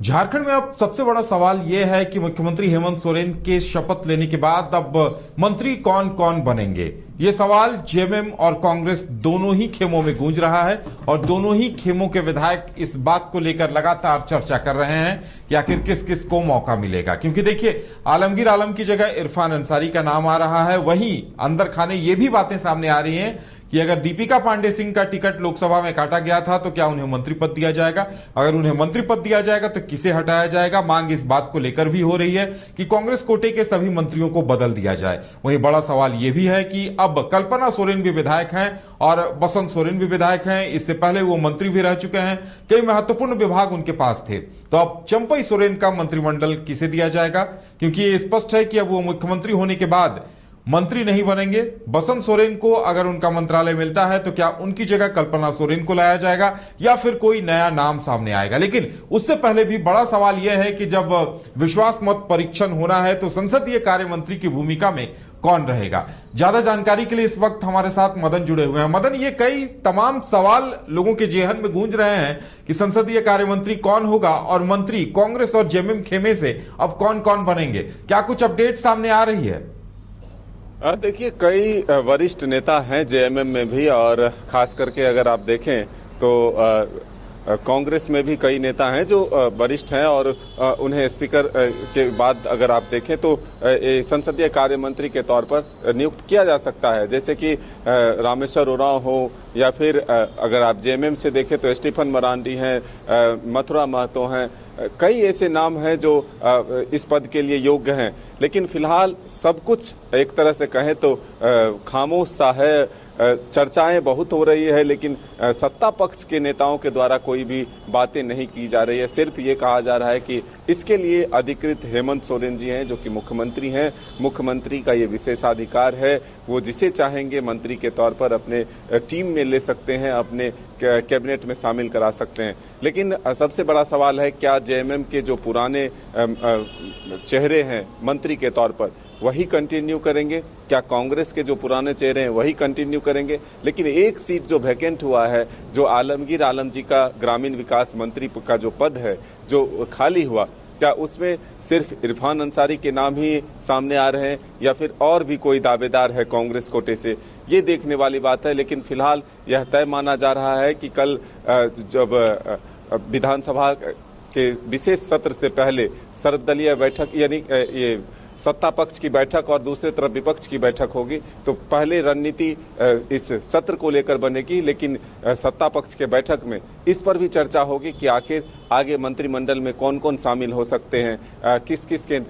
झारखंड में अब सबसे बड़ा सवाल यह है कि मुख्यमंत्री हेमंत सोरेन के शपथ लेने के बाद अब मंत्री कौन कौन बनेंगे। यह सवाल जेएमएम और कांग्रेस दोनों ही खेमों में गूंज रहा है और दोनों ही खेमों के विधायक इस बात को लेकर लगातार चर्चा कर रहे हैं कि आखिर किस किस को मौका मिलेगा। क्योंकि देखिए, आलमगीर आलम की जगह इरफान अंसारी का नाम आ रहा है। वहीं अंदर खाने ये भी बातें सामने आ रही हैं कि अगर दीपिका पांडे सिंह का टिकट लोकसभा में काटा गया था तो क्या उन्हें मंत्री पद दिया जाएगा, अगर उन्हें मंत्री पद दिया जाएगा तो किसे हटाया जाएगा। मांग इस बात को लेकर भी हो रही है कि कांग्रेस कोटे के सभी मंत्रियों को बदल दिया जाए। वहीं बड़ा सवाल यह भी है कि अब कल्पना सोरेन भी विधायक हैं और बसंत सोरेन भी विधायक हैं। इससे पहले वो मंत्री भी रह चुके हैं, कई महत्वपूर्ण विभाग उनके पास थे। तो अब चंपई सोरेन का मंत्रिमंडल किसे दिया जाएगा, क्योंकि ये स्पष्ट है कि अब वो मुख्यमंत्री होने के बाद मंत्री नहीं बनेंगे। बसंत सोरेन को अगर उनका मंत्रालय मिलता है तो क्या उनकी जगह कल्पना सोरेन को लाया जाएगा या फिर कोई नया नाम सामने आएगा। लेकिन उससे पहले भी बड़ा सवाल यह है कि जब विश्वास मत परीक्षण होना है तो संसदीय कार्य मंत्री की भूमिका में कौन रहेगा। ज्यादा जानकारी के लिए इस वक्त हमारे साथ मदन जुड़े हुए हैं। मदन, ये कई तमाम सवाल लोगों के जेहन में गूंज रहे हैं कि संसदीय कार्य मंत्री कौन होगा और मंत्री कांग्रेस और जेएमएम खेमे से अब कौन कौन बनेंगे। क्या कुछ अपडेट सामने आ रही है? देखिए, कई वरिष्ठ नेता हैं जेएमएम में भी, और खास करके अगर आप देखें तो कांग्रेस में भी कई नेता हैं जो वरिष्ठ हैं और उन्हें स्पीकर के बाद अगर आप देखें तो संसदीय कार्य मंत्री के तौर पर नियुक्त किया जा सकता है। जैसे कि रामेश्वर उरांव हो या फिर अगर आप जेएमएम से देखें तो स्टीफन मरांडी हैं, मथुरा महतो हैं। कई ऐसे नाम हैं जो इस पद के लिए योग्य हैं, लेकिन फिलहाल सब कुछ एक तरह से कहें तो खामोश सा है। चर्चाएं बहुत हो रही है, लेकिन सत्ता पक्ष के नेताओं के द्वारा कोई भी बातें नहीं की जा रही है। सिर्फ ये कहा जा रहा है कि इसके लिए अधिकृत हेमंत सोरेन जी हैं जो कि मुख्यमंत्री हैं। मुख्यमंत्री का ये विशेषाधिकार है, वो जिसे चाहेंगे मंत्री के तौर पर अपने टीम में ले सकते हैं, अपने कैबिनेट में शामिल करा सकते हैं। लेकिन सबसे बड़ा सवाल है, क्या जेएमएम के जो पुराने चेहरे हैं मंत्री के तौर पर वही कंटिन्यू करेंगे, क्या कांग्रेस के जो पुराने चेहरे हैं वही कंटिन्यू करेंगे। लेकिन एक सीट जो वैकेंट हुआ है, जो आलमगीर आलम जी का ग्रामीण विकास मंत्री का जो पद है जो खाली हुआ, क्या उसमें सिर्फ इरफान अंसारी के नाम ही सामने आ रहे हैं या फिर और भी कोई दावेदार है कांग्रेस कोटे से, ये देखने वाली बात है। लेकिन फिलहाल यह तय माना जा रहा है कि कल जब विधानसभा के विशेष सत्र से पहले सर्वदलीय बैठक, यानी ये सत्ता पक्ष की बैठक और दूसरे तरफ विपक्ष की बैठक होगी, तो पहले रणनीति इस सत्र को लेकर बनेगी। लेकिन सत्ता पक्ष के बैठक में इस पर भी चर्चा होगी कि आखिर आगे मंत्रिमंडल में कौन कौन शामिल हो सकते हैं, किस किस के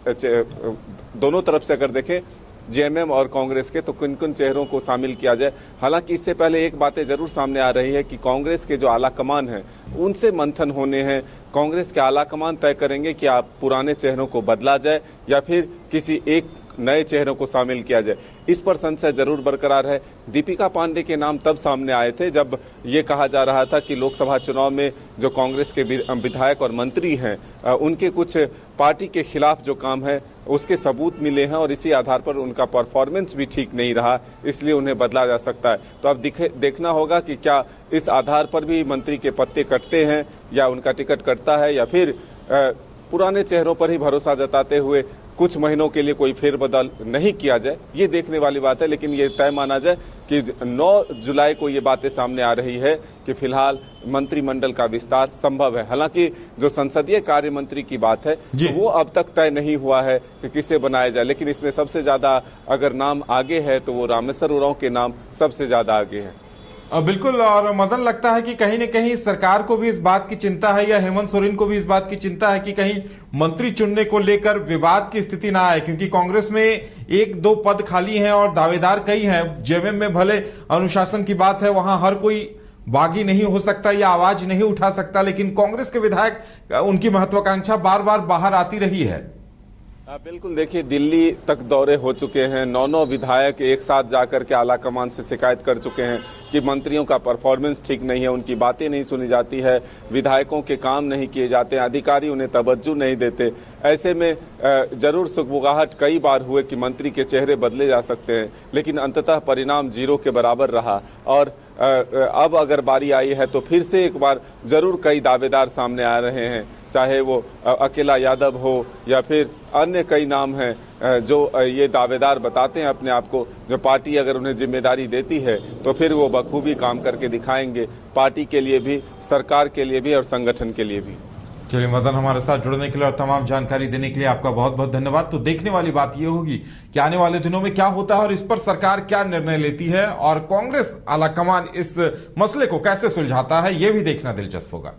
दोनों तरफ से अगर देखें जेएमएम और कांग्रेस के, तो किन किन चेहरों को शामिल किया जाए। हालांकि इससे पहले एक बातें जरूर सामने आ रही है कि कांग्रेस के जो आला कमान हैं उनसे मंथन होने हैं। कांग्रेस के आला कमान तय करेंगे कि आप पुराने चेहरों को बदला जाए या फिर किसी एक नए चेहरों को शामिल किया जाए। इस पर संशय जरूर बरकरार है। दीपिका पांडे के नाम तब सामने आए थे जब ये कहा जा रहा था कि लोकसभा चुनाव में जो कांग्रेस के विधायक और मंत्री हैं उनके कुछ पार्टी के खिलाफ जो काम है उसके सबूत मिले हैं और इसी आधार पर उनका परफॉर्मेंस भी ठीक नहीं रहा, इसलिए उन्हें बदला जा सकता है। तो अब देखना होगा कि क्या इस आधार पर भी मंत्री के पत्ते कटते हैं या उनका टिकट कटता है, या फिर पुराने चेहरों पर ही भरोसा जताते हुए कुछ महीनों के लिए कोई फेरबदल नहीं किया जाए। ये देखने वाली बात है। लेकिन ये तय माना जाए कि 9 जुलाई को ये बातें सामने आ रही है कि फिलहाल मंत्रिमंडल का विस्तार संभव है। हालांकि जो संसदीय कार्य मंत्री की बात है तो वो अब तक तय नहीं हुआ है कि किसे बनाया जाए। लेकिन इसमें सबसे ज्यादा अगर नाम आगे है तो वो रामेश्वर उरांव के नाम सबसे ज्यादा आगे है। बिल्कुल। और मदन, लगता है कि कहीं न कहीं सरकार को भी इस बात की चिंता है या हेमंत सोरेन को भी इस बात की चिंता है कि कहीं मंत्री चुनने को लेकर विवाद की स्थिति ना आए, क्योंकि कांग्रेस में 1-2 पद खाली हैं और दावेदार कई हैं। जेएमएम में भले अनुशासन की बात है, वहां हर कोई बागी नहीं हो सकता या आवाज नहीं उठा सकता, लेकिन कांग्रेस के विधायक, उनकी महत्वाकांक्षा बार बार बाहर आती रही है। बिल्कुल। देखिए, दिल्ली तक दौरे हो चुके हैं, 9 विधायक एक साथ जाकर के आला कमान से शिकायत कर चुके हैं कि मंत्रियों का परफॉर्मेंस ठीक नहीं है, उनकी बातें नहीं सुनी जाती है, विधायकों के काम नहीं किए जाते हैं, अधिकारी उन्हें तवज्जो नहीं देते। ऐसे में जरूर सुगबुगाहट कई बार हुए कि मंत्री के चेहरे बदले जा सकते हैं, लेकिन अंततः परिणाम 0 के बराबर रहा। और अब अगर बारी आई है तो फिर से एक बार जरूर कई दावेदार सामने आ रहे हैं चाहे वो अकेला यादव हो या फिर अन्य कई नाम हैं जो ये दावेदार बताते हैं अपने आप को, जो पार्टी अगर उन्हें जिम्मेदारी देती है तो फिर वो बखूबी काम करके दिखाएंगे, पार्टी के लिए भी, सरकार के लिए भी और संगठन के लिए भी। चलिए मदन, हमारे साथ जुड़ने के लिए और तमाम जानकारी देने के लिए आपका बहुत बहुत धन्यवाद। तो देखने वाली बात यह होगी कि आने वाले दिनों में क्या होता है और इस पर सरकार क्या निर्णय लेती है और कांग्रेस आलाकमान इस मसले को कैसे सुलझाता है, यह भी देखना दिलचस्प होगा।